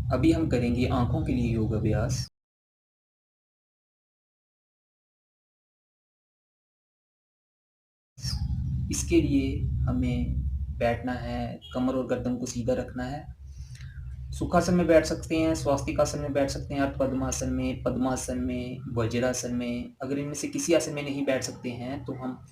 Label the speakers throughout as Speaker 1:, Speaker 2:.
Speaker 1: अभी हम करेंगे आँखों के लिए योग अभ्यास। इसके लिए हमें बैठना है, कमर और गर्दन को सीधा रखना है। सुखासन में बैठ सकते हैं, स्वास्तिकासन में बैठ सकते हैं, अर्धपद्मासन में, पद्मासन में, वज्रासन में। अगर इनमें से किसी आसन में नहीं बैठ सकते हैं तो हम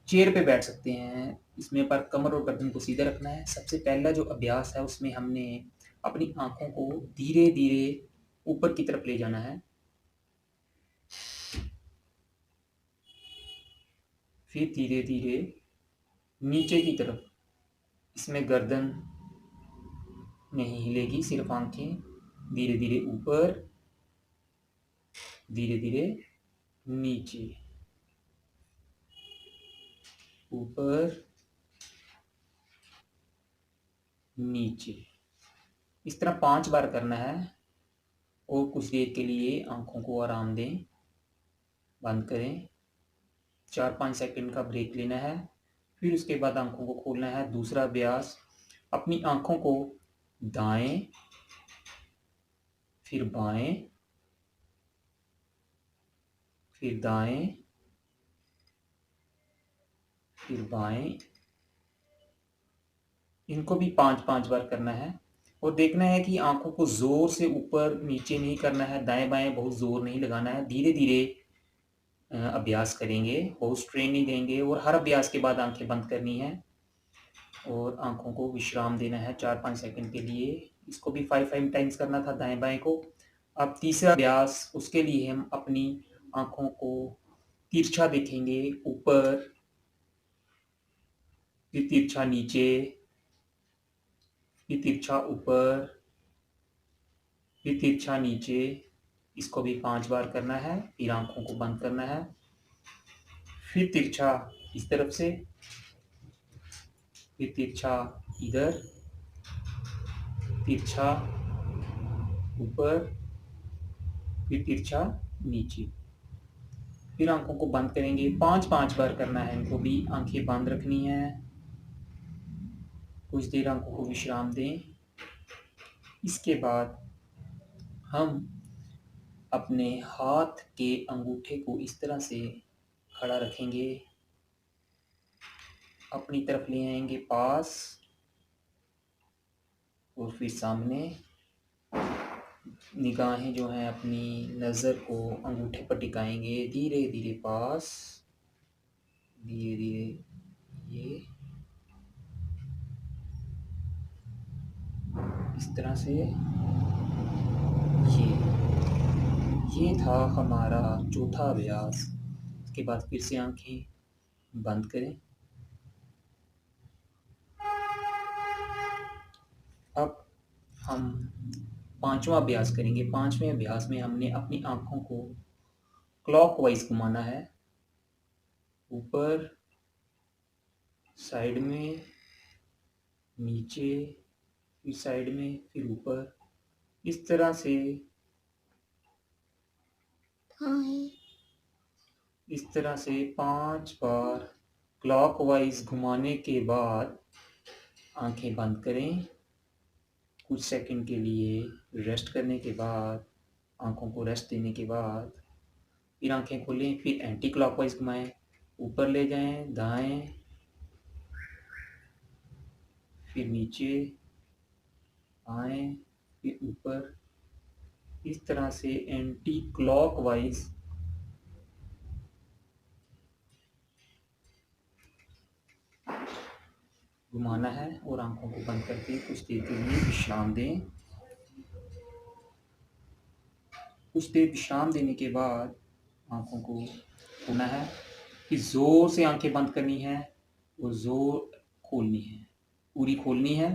Speaker 1: चेयर पे बैठ सकते हैं। इसमें पर कमर और गर्दन को सीधा रखना है। सबसे पहला जो अभ्यास है उसमें हमने अपनी आँखों को धीरे-धीरे ऊपर की तरफ ले जाना है। फिर धीरे-धीरे नीचे की तरफ। इसमें गर्दन नहीं हिलेगी, सिर्फ आँखें धीरे-धीरे ऊपर, धीरे-धीरे नीचे, ऊपर, नीचे। इस तरह 5 बार करना है और कुछ देर के लिए आँखों को आराम दें, बंद करें। 4-5 सेकंड का ब्रेक लेना है, फिर उसके बाद आँखों को खोलना है। दूसरा अभ्यास, अपनी आँखों को दाएँ, फिर बाएँ, फिर दाएँ, फिर बाएँ। इनको भी 5-5 बार करना है और देखना है कि आँखों को ज़ोर से ऊपर नीचे नहीं करना है, दाएँ-बाएँ बहुत ज़ोर नहीं लगाना है। धीरे-धीरे अभ्यास करेंगे, बहुत स्ट्रेन नहीं देंगे और हर अभ्यास के बाद आँखें बंद करनी है और आँखों को विश्राम देना है 4-5 सेकंड के लिए। इसको भी 5-5 टाइम्स करना था दाएँ-बाएँ को। अब तीसरा अभ्यास, उसके लिए हम अपनी आँखों को तिरछा देखेंगे ऊपर, फिर तिरछा नीचे, फिर तिरछा ऊपर, फिर तिरछा नीचे। इसको भी 5 बार करना है, फिर आँखों को बंद करना है। फिर तिरछा इस तरफ से, फिर तिरछा इधर, तिरछा ऊपर, फिर तिरछा नीचे। फिर आँखों को बंद करेंगे, 5-5 बार करना है इनको भी। आँखें बंद रखनी है, कुछ देर आँखों को विश्राम दें। इसके बाद हम अपने हाथ के अंगूठे को इस तरह से खड़ा रखेंगे, अपनी तरफ ले आएंगे पास और फिर सामने। निगाहें जो हैं अपनी नज़र को अंगूठे पर टिकाएंगे, धीरे-धीरे पास, धीरे-धीरे ये इस तरह से। ये था हमारा चौथा अभ्यास। इसके बाद फिर से आँखें बंद करें। अब हम 5वां अभ्यास करेंगे। 5वें अभ्यास में हमने अपनी आँखों को क्लॉकवाइज़ घुमाना है। ऊपर, साइड में, नीचे, फिर साइड में, फिर ऊपर। इस तरह से इस तरह से 5 बार क्लॉकवाइज़ घुमाने के बाद आँखें बंद करें। कुछ सेकंड के लिए रेस्ट करने के बाद, आँखों को रेस्ट देने के बाद फिर आँखें खोलें, फिर एंटी क्लॉकवाइज़ घुमाएँ, ऊपर ले जाएँ, दाएँ, फिर नीचे, बाएँ, फिर ऊपर। इस तरह से एंटी क्लॉकवाइज़ घुमाना है और आँखों को बंद करके कुछ देर के लिए विश्राम दें। कुछ देर विश्राम देने के बाद आँखों को खोलना है, फिर ज़ोर से आँखें बंद करनी है और ज़ोर खोलनी है, पूरी खोलनी है,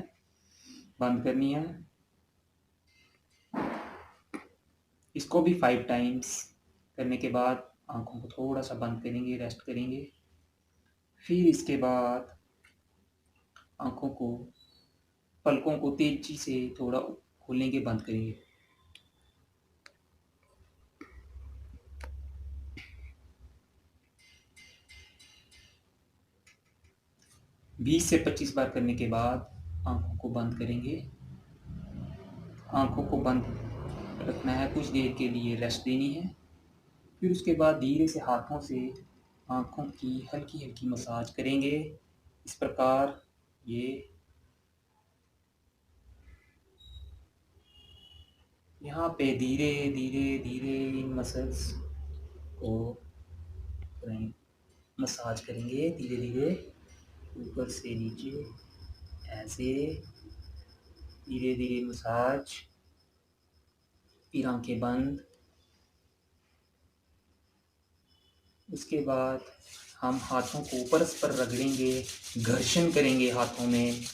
Speaker 1: बंद करनी है। इसको भी 5 टाइम्स करने के बाद आँखों को थोड़ा-सा बंद करेंगे, रेस्ट करेंगे। फिर इसके बाद आँखों को, पलकों को तेज़ी से थोड़ा खोलेंगे, बंद करेंगे। 20 से 25 बार करने के बाद आँखों को बंद करेंगे। आँखों को बंद रखना है, कुछ देर के लिए रेस्ट देनी है। फिर उसके बाद धीरे से हाथों से आँखों की हल्की-हल्की मसाज करेंगे। इस प्रकार ये यहाँ पे धीरे-धीरे इन मसल्स को मसाज करेंगे धीरे-धीरे ऊपर से नीचे, ऐसे धीरे-धीरे मसाज। फिर आँखें बंद। उसके बाद हम हाथों को परस्पर रगड़ेंगे, घर्षण करेंगे हाथों में,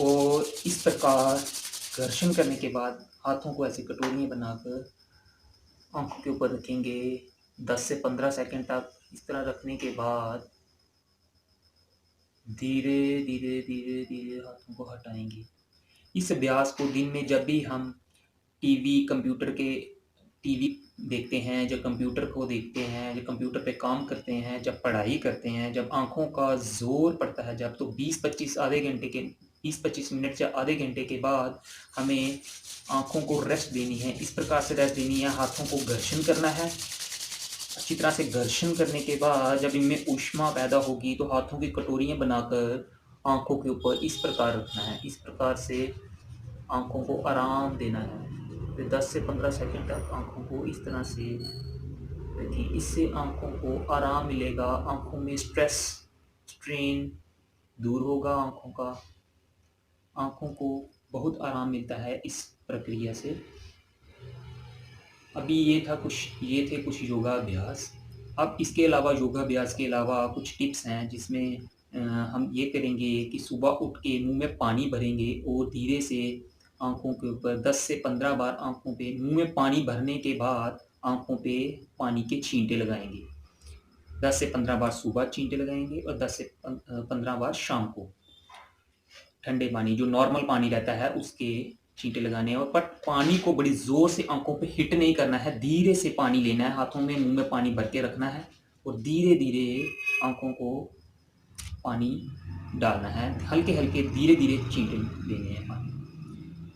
Speaker 1: और इस प्रकार घर्षण करने के बाद हाथों को ऐसे कटोरियाँ बनाकर आँखों के ऊपर रखेंगे। 10 से 15 सेकंड तक इस तरह रखने के बाद धीरे-धीरे हाथों को हटाएँगे। इस अभ्यास को दिन में जब भी हम टीवी देखते हैं, जब कंप्यूटर को देखते हैं, जब कंप्यूटर पे काम करते हैं, जब पढ़ाई करते हैं, जब आँखों का ज़ोर पड़ता है, जब तो 20-25 मिनट या आधे घंटे के बाद हमें आँखों को रेस्ट देनी है। इस प्रकार से रेस्ट देनी है, हाथों को घर्षण करना है। अच्छी तरह से घर्षण करने के बाद जब इनमें ऊष्मा पैदा होगी तो हाथों की कटोरियाँ बनाकर आँखों के ऊपर इस प्रकार रखना है। इस प्रकार से आँखों को आराम देना है। फिर 10 से 15 सेकंड तक आँखों को इस तरह से रखिए। इससे आँखों को आराम मिलेगा, आँखों में स्ट्रेस, स्ट्रेन दूर होगा आँखों का। आँखों को बहुत आराम मिलता है इस प्रक्रिया से। अभी ये थे कुछ योगाभ्यास। अब इसके अलावा योगाभ्यास के अलावा कुछ टिप्स हैं जिसमें हम ये करेंगे कि सुबह उठ के मुँह में पानी भरेंगे और धीरे से आँखों के ऊपर 10 से 15 बार आँखों पे मुँह में पानी भरने के बाद आँखों पे पानी के छींटे लगाएँगे। 10 से 15 बार सुबह छींटे लगाएँगे और 10 से 15 बार शाम को। ठंडे पानी जो नॉर्मल पानी रहता है उसके छींटे लगाने हैं, और बट पानी को बड़ी ज़ोर से आँखों पे हिट नहीं करना है, धीरे से पानी लेना है, हाथों में मुँह में पानी भर के रखना है और धीरे-धीरे आँखों को पानी डालना है। हल्के-हल्के धीरे-धीरे छींटे लेने हैं पानी।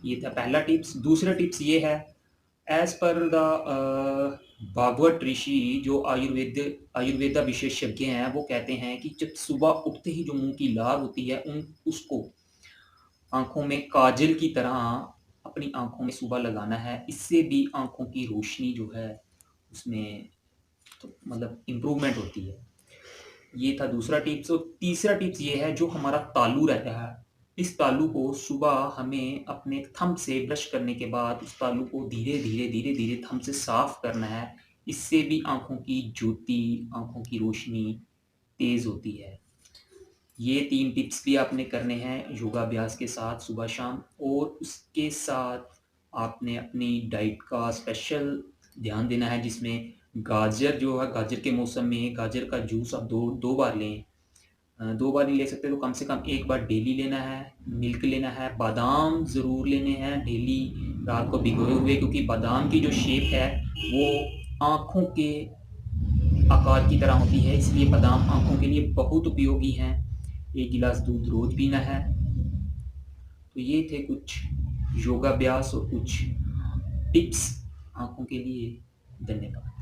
Speaker 1: ये था पहला टिप्स। दूसरा टिप्स ये है, एज़ पर द भागवत ऋषि जो आयुर्वेदा विशेषज्ञ हैं, वो कहते हैं कि जब सुबह उठते ही जो मुँह की लार होती है उसको आँखों में काजल की तरह अपनी आँखों में सुबह लगाना है। इससे भी आँखों की रोशनी जो है उसमें तो मतलब इम्प्रूवमेंट होती है। ये था दूसरा टिप्स। और तीसरा टिप्स ये है, जो हमारा तालू रहता है, इस तालू को सुबह हमें अपने थंब से ब्रश करने के बाद उस तालू को धीरे-धीरे थंब से साफ करना है। इससे भी आँखों की ज्योति, आँखों की रोशनी तेज़ होती है। ये 3 टिप्स भी आपने करने हैं योगाभ्यास के साथ सुबह-शाम, और उसके साथ आपने अपनी डाइट का स्पेशल ध्यान देना है, जिसमें गाजर जो है, गाजर के मौसम में गाजर का जूस आप 2 बार लें। 2 बार नहीं ले सकते तो कम से कम 1 बार डेली लेना है। मिल्क लेना है, बादाम ज़रूर लेने हैं डेली रात को भिगोए हुए, क्योंकि बादाम की जो शेप है वो आँखों के आकार की तरह होती है, इसलिए बादाम आँखों के लिए बहुत उपयोगी हैं। 1 गिलास दूध रोज़ पीना है। तो ये थे कुछ योगाभ्यास और कुछ टिप्स आँखों के लिए। धन्यवाद।